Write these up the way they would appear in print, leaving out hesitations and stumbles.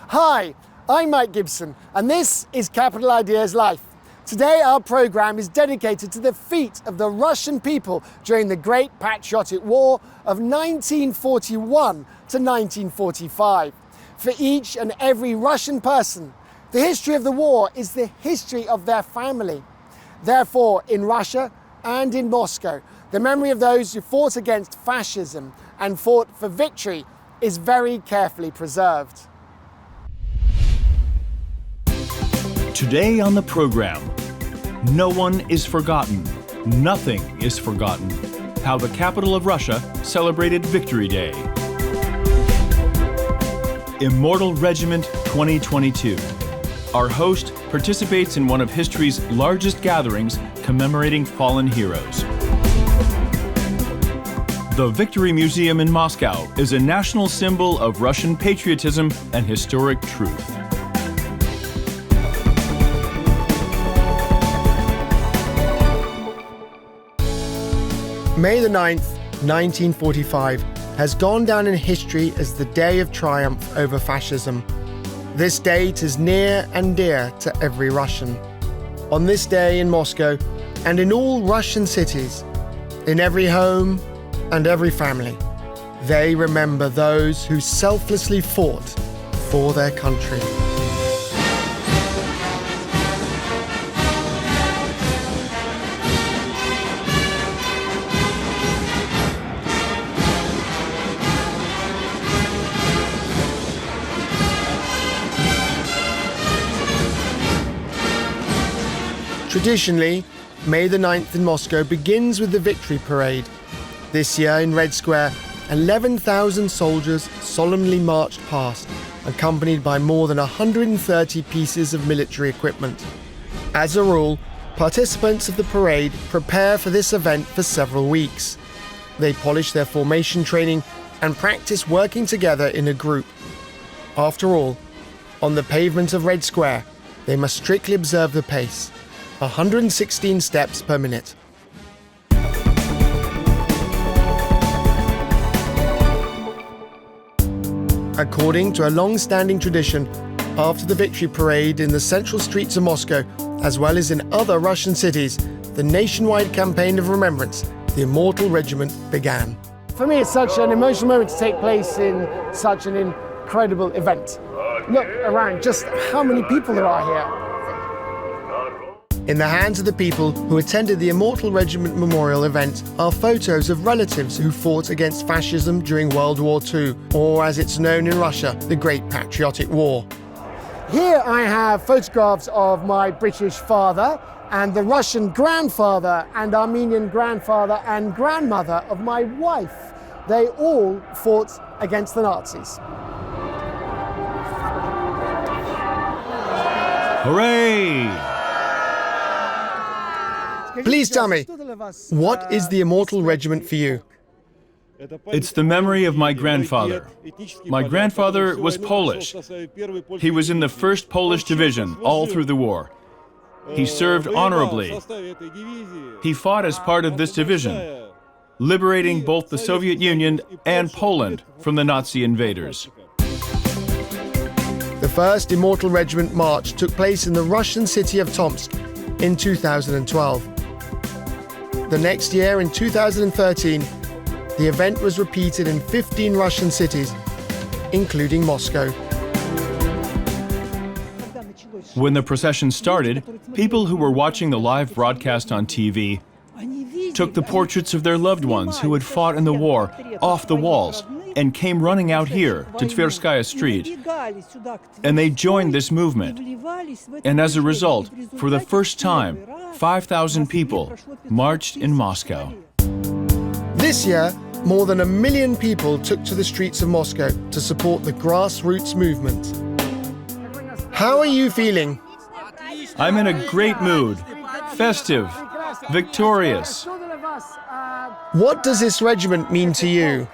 Hi, I'm Mike Gibson, and this is Capital Ideas Life. Today our program is dedicated to the feat of the Russian people during the Great Patriotic War of 1941 to 1945. For each and every Russian person, the history of the war is the history of their family. Therefore, in Russia and in Moscow, the memory of those who fought against fascism and fought for victory is very carefully preserved. Today on the program, no one is forgotten, nothing is forgotten. How the capital of Russia celebrated Victory Day. Immortal Regiment 2022. Our host participates in one of history's largest gatherings commemorating fallen heroes. The Victory Museum in Moscow is a national symbol of Russian patriotism and historic truth. May the 9th, 1945, has gone down in history as the day of triumph over fascism. This date is near and dear to every Russian. On this day in Moscow, and in all Russian cities, in every home and every family, they remember those who selflessly fought for their country. Traditionally, May the 9th in Moscow begins with the Victory Parade. This year in Red Square, 11,000 soldiers solemnly marched past, accompanied by more than 130 pieces of military equipment. As a rule, participants of the parade prepare for this event for several weeks. They polish their formation training and practice working together in a group. After all, on the pavement of Red Square, they must strictly observe the pace. 116 steps per minute. According to a long-standing tradition, after the Victory Parade in the central streets of Moscow, as well as in other Russian cities, the nationwide campaign of remembrance, the Immortal Regiment, began. For me, it's such an emotional moment to take place in such an incredible event. Look around, just how many people there are here. In the hands of the people who attended the Immortal Regiment Memorial event are photos of relatives who fought against fascism during World War II, or as it's known in Russia, the Great Patriotic War. Here I have photographs of my British father and the Russian grandfather and Armenian grandfather and grandmother of my wife. They all fought against the Nazis. Hooray! Please tell me, what is the Immortal Regiment for you? It's the memory of my grandfather. My grandfather was Polish. He was in the 1st Polish Division all through the war. He served honorably. He fought as part of this division, liberating both the Soviet Union and Poland from the Nazi invaders. The first Immortal Regiment march took place in the Russian city of Tomsk in 2012. The next year, in 2013, the event was repeated in 15 Russian cities, including Moscow. When the procession started, people who were watching the live broadcast on TV took the portraits of their loved ones who had fought in the war off the walls and came running out here to Tverskaya Street. And they joined this movement. And as a result, for the first time, 5,000 people marched in Moscow. This year, more than 1 million people took to the streets of Moscow to support the grassroots movement. How are you feeling? I'm in a great mood, festive, victorious. What does this regiment mean to you?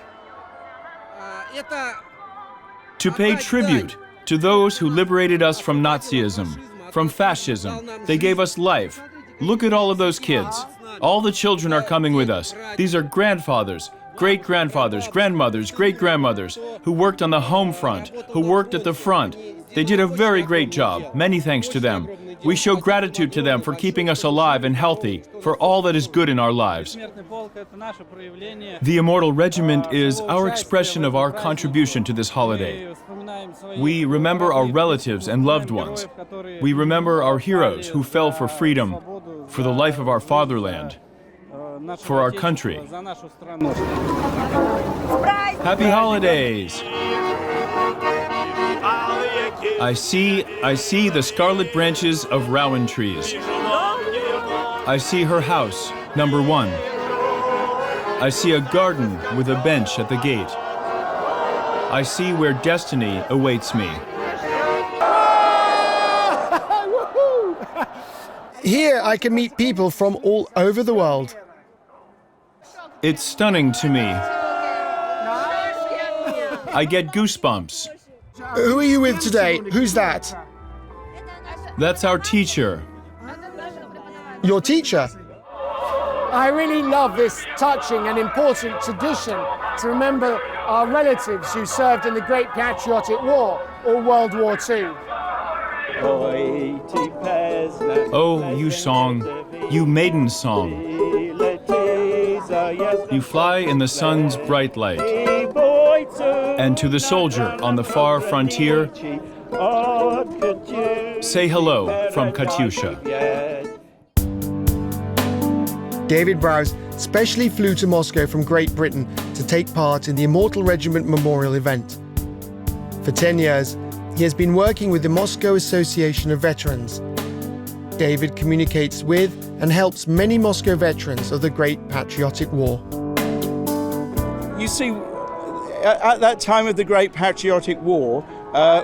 To pay tribute to those who liberated us from Nazism, from fascism. They gave us life. Look at all of those kids. All the children are coming with us. These are grandfathers, great-grandfathers, grandmothers, great-grandmothers, who worked on the home front, who worked at the front. They did a very great job. Many thanks to them. We show gratitude to them for keeping us alive and healthy, for all that is good in our lives. The Immortal Regiment is our expression of our contribution to this holiday. We remember our relatives and loved ones. We remember our heroes who fell for freedom, for the life of our fatherland, for our country. Happy holidays! I see the scarlet branches of rowan trees. I see her house, number 1. I see a garden with a bench at the gate. I see where destiny awaits me. Here I can meet people from all over the world. It's stunning to me. I get goosebumps. Who are you with today? Who's that? That's our teacher. Your teacher? I really love this touching and important tradition to remember our relatives who served in the Great Patriotic War or World War II. Oh, you song, you maiden song. You fly in the sun's bright light. And to the soldier on the far frontier, say hello from Katyusha. David Browse specially flew to Moscow from Great Britain to take part in the Immortal Regiment memorial event. For 10 years, he has been working with the Moscow Association of Veterans. David communicates with and helps many Moscow veterans of the Great Patriotic War. You see, at that time of the Great Patriotic War,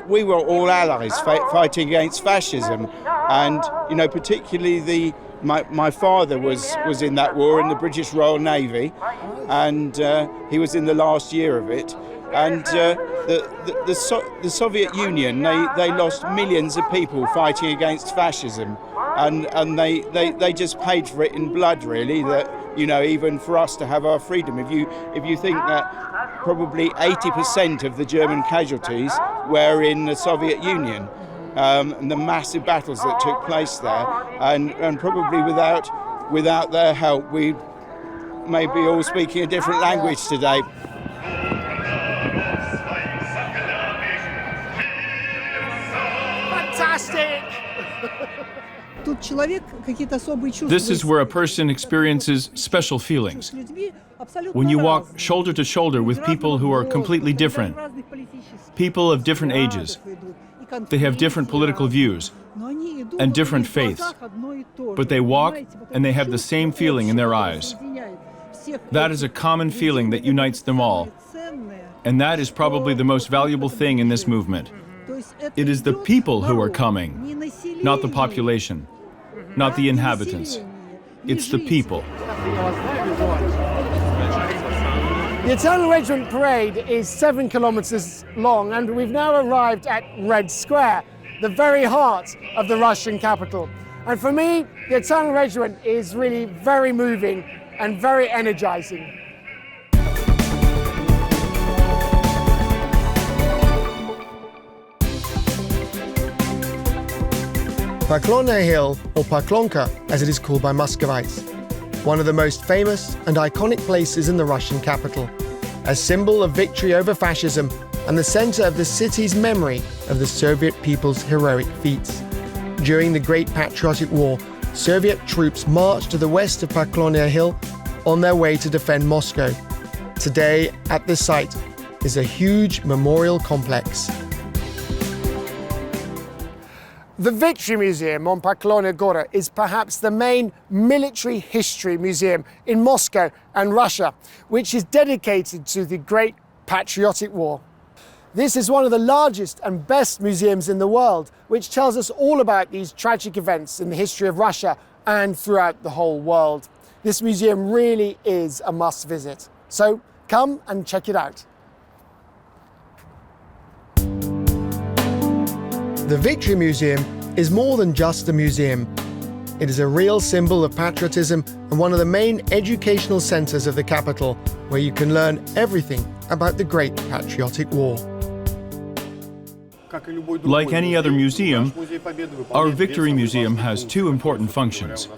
we were all allies fighting against fascism, and particularly my father was in that war in the British Royal Navy, and he was in the last year of it. And the Soviet Union, they lost millions of people fighting against fascism, and they just paid for it in blood, really. That even for us to have our freedom, if you think that probably 80% of the German casualties were in the Soviet Union, and the massive battles that took place there, and probably without their help, we may be all speaking a different language today. Fantastic! This is where a person experiences special feelings. When you walk shoulder to shoulder with people who are completely different, people of different ages, they have different political views and different faiths, but they walk and they have the same feeling in their eyes. That is a common feeling that unites them all, and that is probably the most valuable thing in this movement. It is the people who are coming, not the population, not the inhabitants. It's the people. The Eternal Regiment Parade is 7 kilometers long, and we've now arrived at Red Square, the very heart of the Russian capital. And for me, the Eternal Regiment is really very moving and very energizing. Paklonne Hill, or Paklonka as it is called by Muscovites, one of the most famous and iconic places in the Russian capital, a symbol of victory over fascism and the center of the city's memory of the Soviet people's heroic feats. During the Great Patriotic War, Soviet troops marched to the west of Paklonne Hill on their way to defend Moscow. Today, at this site, is a huge memorial complex. The Victory Museum on Paklonne Gora is perhaps the main military history museum in Moscow and Russia, which is dedicated to the Great Patriotic War. This is one of the largest and best museums in the world, which tells us all about these tragic events in the history of Russia and throughout the whole world. This museum really is a must visit. So come and check it out. The Victory Museum is more than just a museum. It is a real symbol of patriotism and one of the main educational centers of the capital, where you can learn everything about the Great Patriotic War. Like any other museum, our Victory Museum has two important functions.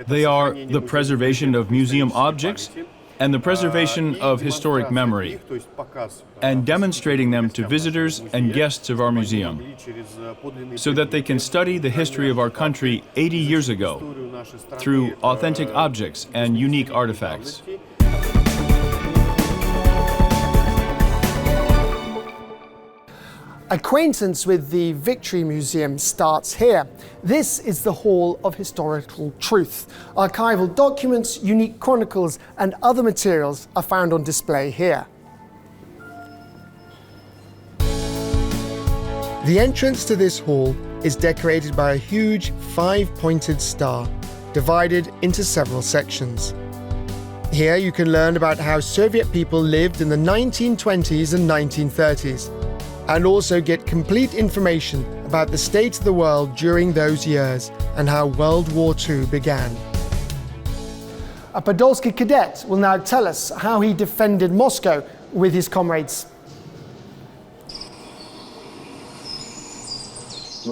They are the preservation of museum objects and the preservation of historic memory, and demonstrating them to visitors and guests of our museum, so that they can study the history of our country 80 years ago through authentic objects and unique artifacts. Acquaintance with the Victory Museum starts here. This is the Hall of Historical Truth. Archival documents, unique chronicles, and other materials are found on display here. The entrance to this hall is decorated by a huge five-pointed star, divided into several sections. Here you can learn about how Soviet people lived in the 1920s and 1930s, and also get complete information about the state of the world during those years and how World War II began. A Podolsky cadet will now tell us how he defended Moscow with his comrades.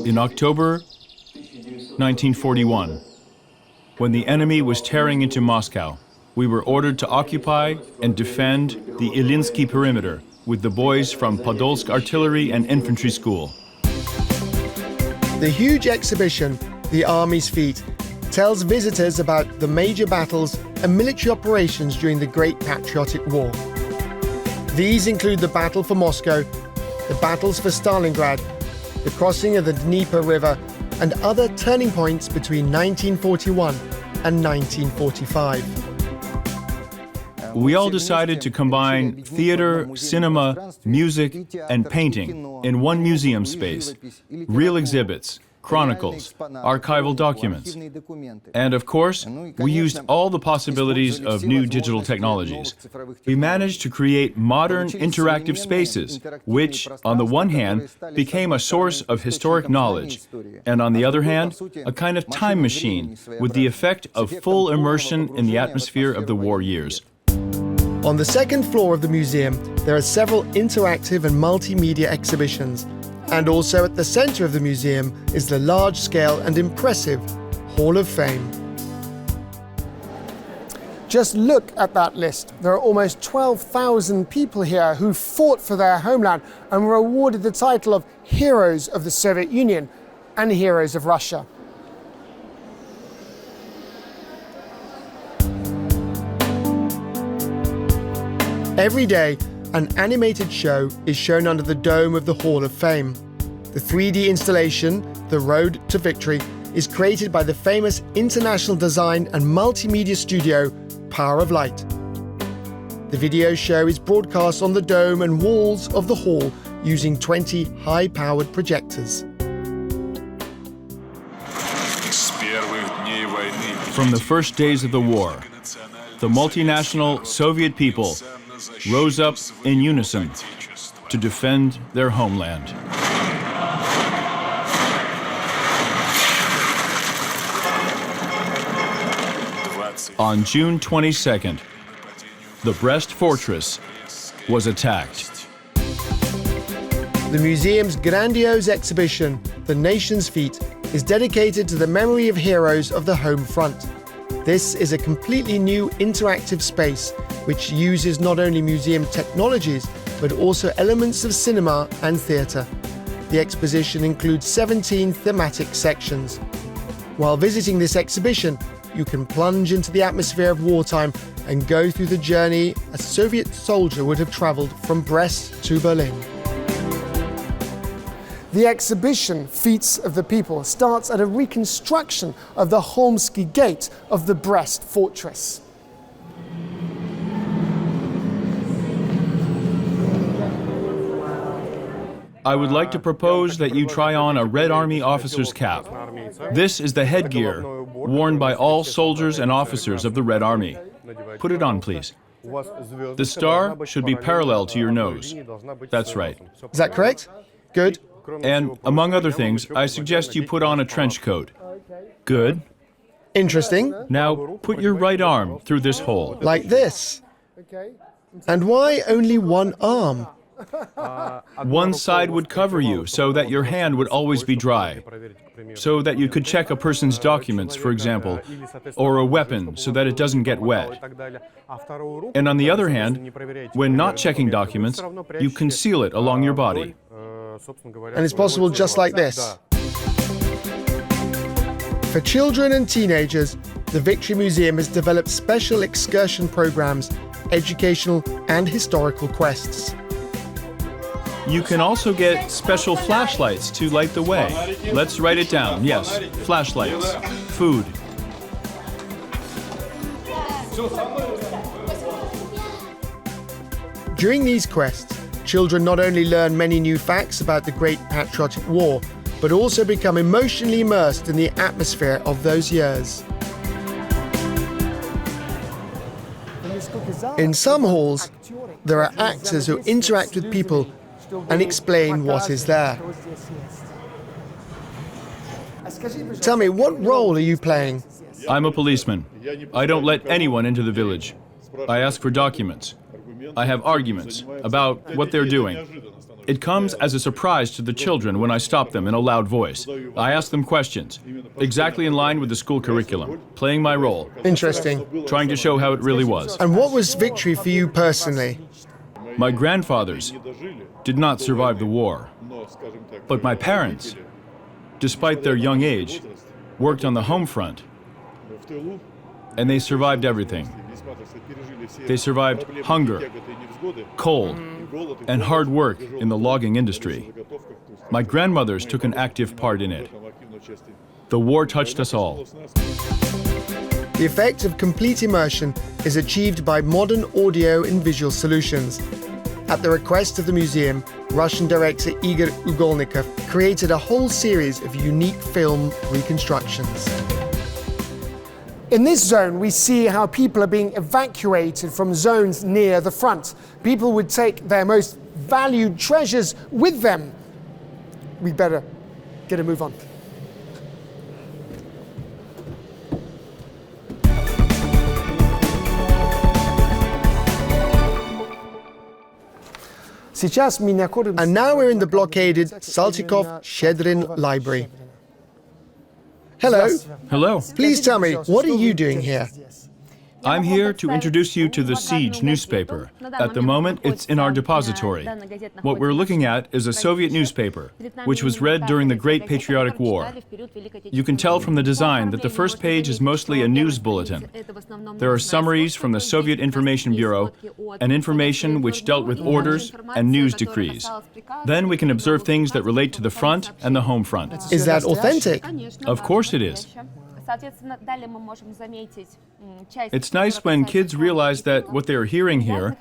In October 1941, when the enemy was tearing into Moscow, we were ordered to occupy and defend the Ilinsky perimeter with the boys from Podolsk Artillery and Infantry School. The huge exhibition, The Army's Feat, tells visitors about the major battles and military operations during the Great Patriotic War. These include the battle for Moscow, the battles for Stalingrad, the crossing of the Dnieper River, and other turning points between 1941 and 1945. We all decided to combine theater, cinema, music, and painting in one museum space. Real exhibits, chronicles, archival documents. And of course, we used all the possibilities of new digital technologies. We managed to create modern interactive spaces, which, on the one hand, became a source of historic knowledge, and on the other hand, a kind of time machine with the effect of full immersion in the atmosphere of the war years. On the second floor of the museum, there are several interactive and multimedia exhibitions. And also at the center of the museum is the large-scale and impressive Hall of Fame. Just look at that list. There are almost 12,000 people here who fought for their homeland and were awarded the title of Heroes of the Soviet Union and Heroes of Russia. Every day, an animated show is shown under the dome of the Hall of Fame. The 3D installation, The Road to Victory, is created by the famous international design and multimedia studio, Power of Light. The video show is broadcast on the dome and walls of the hall using 20 high-powered projectors. From the first days of the war, the multinational Soviet people rose up in unison to defend their homeland. On June 22nd, the Brest fortress was attacked. The museum's grandiose exhibition, The Nation's Feat, is dedicated to the memory of heroes of the home front. This is a completely new interactive space which uses not only museum technologies but also elements of cinema and theatre. The exposition includes 17 thematic sections. While visiting this exhibition, you can plunge into the atmosphere of wartime and go through the journey a Soviet soldier would have travelled from Brest to Berlin. The exhibition, Feats of the People, starts at a reconstruction of the Holmsky Gate of the Brest fortress. I would like to propose that you try on a Red Army officer's cap. This is the headgear worn by all soldiers and officers of the Red Army. Put it on, please. The star should be parallel to your nose. That's right. Is that correct? Good. And among other things, I suggest you put on a trench coat. Good. Interesting. Now put your right arm through this hole. Like this. And why only one arm? One side would cover you so that your hand would always be dry, so that you could check a person's documents, for example, or a weapon so that it doesn't get wet. And on the other hand, when not checking documents, you conceal it along your body. And it's possible just like this. For children and teenagers, the Victory Museum has developed special excursion programs, educational and historical quests. You can also get special flashlights to light the way. Let's write it down. Yes, flashlights. Food. During these quests, children not only learn many new facts about the Great Patriotic War, but also become emotionally immersed in the atmosphere of those years. In some halls, there are actors who interact with people and explain what is there. Tell me, what role are you playing? I'm a policeman. I don't let anyone into the village. I ask for documents. I have arguments about what they're doing. It comes as a surprise to the children when I stop them in a loud voice. I ask them questions, exactly in line with the school curriculum, playing my role. Interesting. Trying to show how it really was. And what was victory for you personally? My grandfathers did not survive the war, but my parents, despite their young age, worked on the home front, and they survived everything. They survived hunger, cold, and hard work in the logging industry. My grandmothers took an active part in it. The war touched us all. The effect of complete immersion is achieved by modern audio and visual solutions. At the request of the museum, Russian director Igor Ugolnikov created a whole series of unique film reconstructions. In this zone, we see how people are being evacuated from zones near the front. People would take their most valued treasures with them. We'd better get a move on. And now we're in the blockaded Saltykov-Shchedrin Library. Hello. Hello. Please tell me, what are you doing here? I'm here to introduce you to the Siege newspaper. At the moment, it's in our depository. What we're looking at is a Soviet newspaper, which was read during the Great Patriotic War. You can tell from the design that the first page is mostly a news bulletin. There are summaries from the Soviet Information Bureau and information which dealt with orders and news decrees. Then we can observe things that relate to the front and the home front. Is that authentic? Of course it is. It's nice when kids realize that what they're hearing here,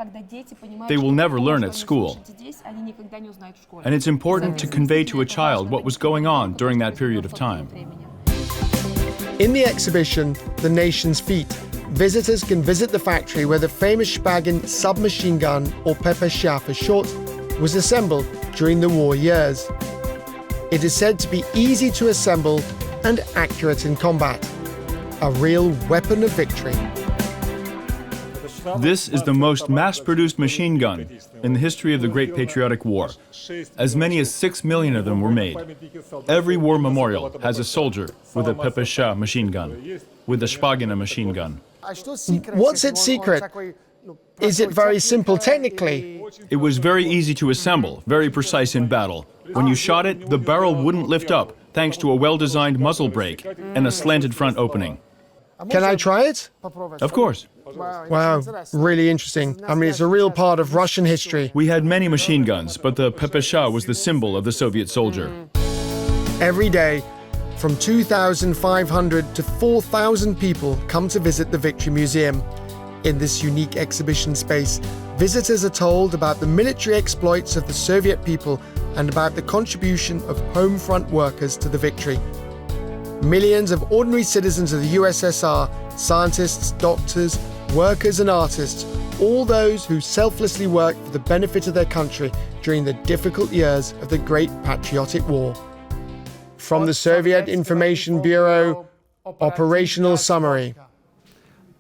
they will never learn at school. And it's important to convey to a child what was going on during that period of time. In the exhibition, The Nation's Feet, visitors can visit the factory where the famous Shpagin submachine gun, or PPSH for short, was assembled during the war years. It is said to be easy to assemble and accurate in combat. A real weapon of victory. This is the most mass-produced machine gun in the history of the Great Patriotic War. As many as 6 million of them were made. Every war memorial has a soldier with a PPSH machine gun, with a Shpagina machine gun. What's its secret? Is it very simple technically? It was very easy to assemble, very precise in battle. When you shot it, the barrel wouldn't lift up, thanks to a well-designed muzzle brake and a slanted front opening. Can I try it? Of course. Wow, really interesting. I mean, it's a real part of Russian history. We had many machine guns, but the PPSH was the symbol of the Soviet soldier. Every day, from 2,500 to 4,000 people come to visit the Victory Museum. In this unique exhibition space, visitors are told about the military exploits of the Soviet people and about the contribution of home front workers to the victory. Millions of ordinary citizens of the USSR, scientists, doctors, workers and artists, all those who selflessly worked for the benefit of their country during the difficult years of the Great Patriotic War. From the Soviet Information Bureau Operational summary.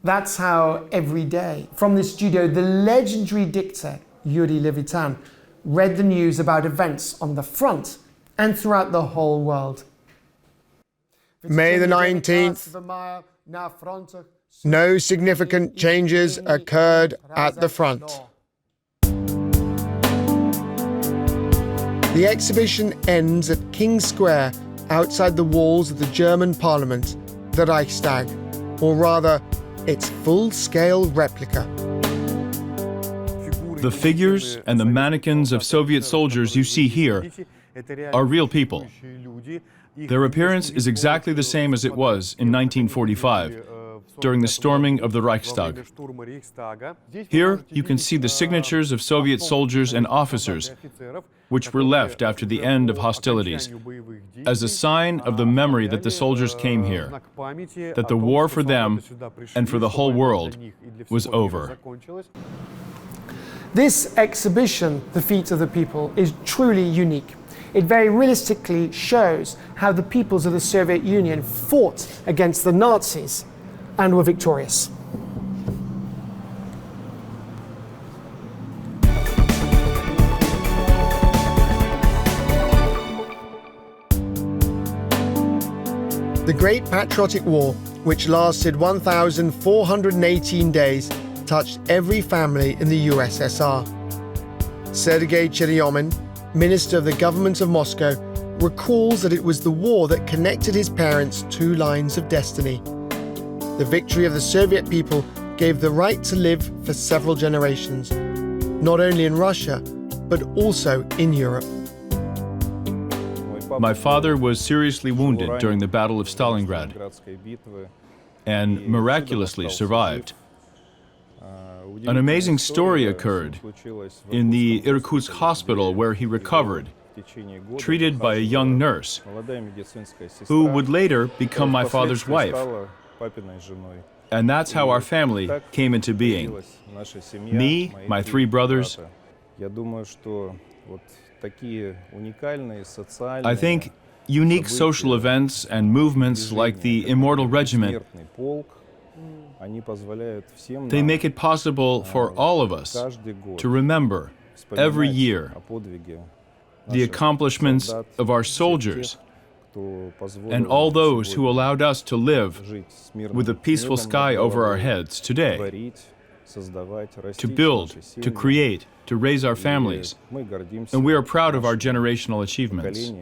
That's how every day, from the studio, the legendary dictator Yuri Levitan read the news about events on the front and throughout the whole world. May the 19th, no significant changes occurred at the front. The exhibition ends at King's Square outside the walls of the German Parliament, the Reichstag, or rather, its full-scale replica. The figures and the mannequins of Soviet soldiers you see here are real people. Their appearance is exactly the same as it was in 1945, during the storming of the Reichstag. Here you can see the signatures of Soviet soldiers and officers, which were left after the end of hostilities, as a sign of the memory that the soldiers came here, that the war for them and for the whole world was over. This exhibition, The Feet of the People, is truly unique. It very realistically shows how the peoples of the Soviet Union fought against the Nazis and were victorious. The Great Patriotic War, which lasted 1,418 days, touched every family in the USSR. Sergei Cheryomin, minister of the government of Moscow, recalls that it was the war that connected his parents' two lines of destiny. The victory of the Soviet people gave the right to live for several generations, not only in Russia, but also in Europe. My father was seriously wounded during the Battle of Stalingrad and miraculously survived. An amazing story occurred in the Irkutsk hospital where he recovered, treated by a young nurse, who would later become my father's wife. And that's how our family came into being. Me, my three brothers. I think unique social events and movements like the Immortal Regiment, they make it possible for all of us to remember every year the accomplishments of our soldiers and all those who allowed us to live with a peaceful sky over our heads today, to build, to create, to raise our families. And we are proud of our generational achievements.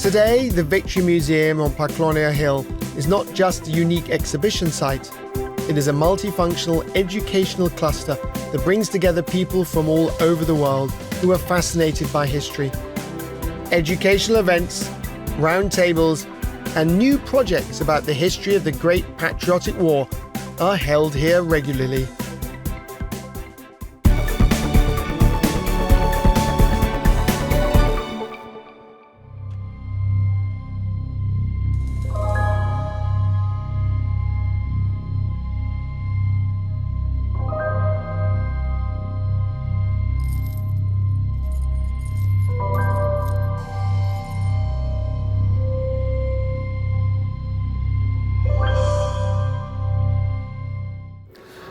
Today, the Victory Museum on Paklonia Hill is not just a unique exhibition site. It is a multifunctional educational cluster that brings together people from all over the world who are fascinated by history. Educational events, roundtables, and new projects about the history of the Great Patriotic War are held here regularly.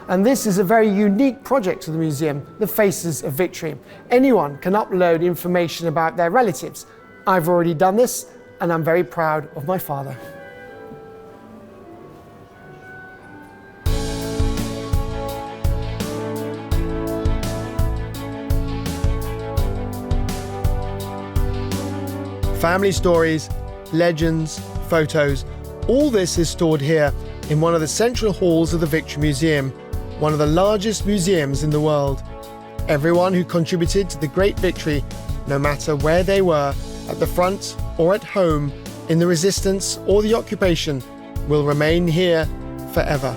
And this is a very unique project to the museum, the Faces of Victory. Anyone can upload information about their relatives. I've already done this, and I'm very proud of my father. Family stories, legends, photos, all this is stored here in one of the central halls of the Victory Museum, one of the largest museums in the world. Everyone who contributed to the Great Victory, no matter where they were, at the front or at home, in the resistance or the occupation, will remain here forever.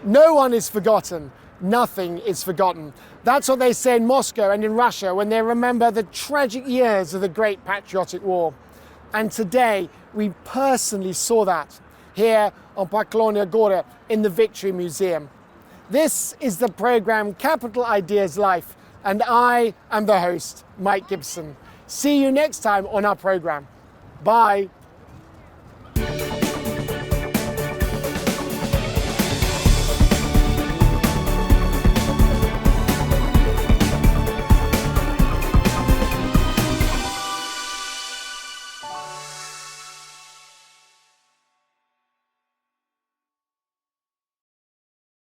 No one is forgotten. Nothing is forgotten. That's what they say in Moscow and in Russia when they remember the tragic years of the Great Patriotic War. And today, we personally saw that here on Poklonная Gora in the Victory Museum. This is the program Capital Ideas Life, and I am the host, Mike Gibson. See you next time on our program. Bye.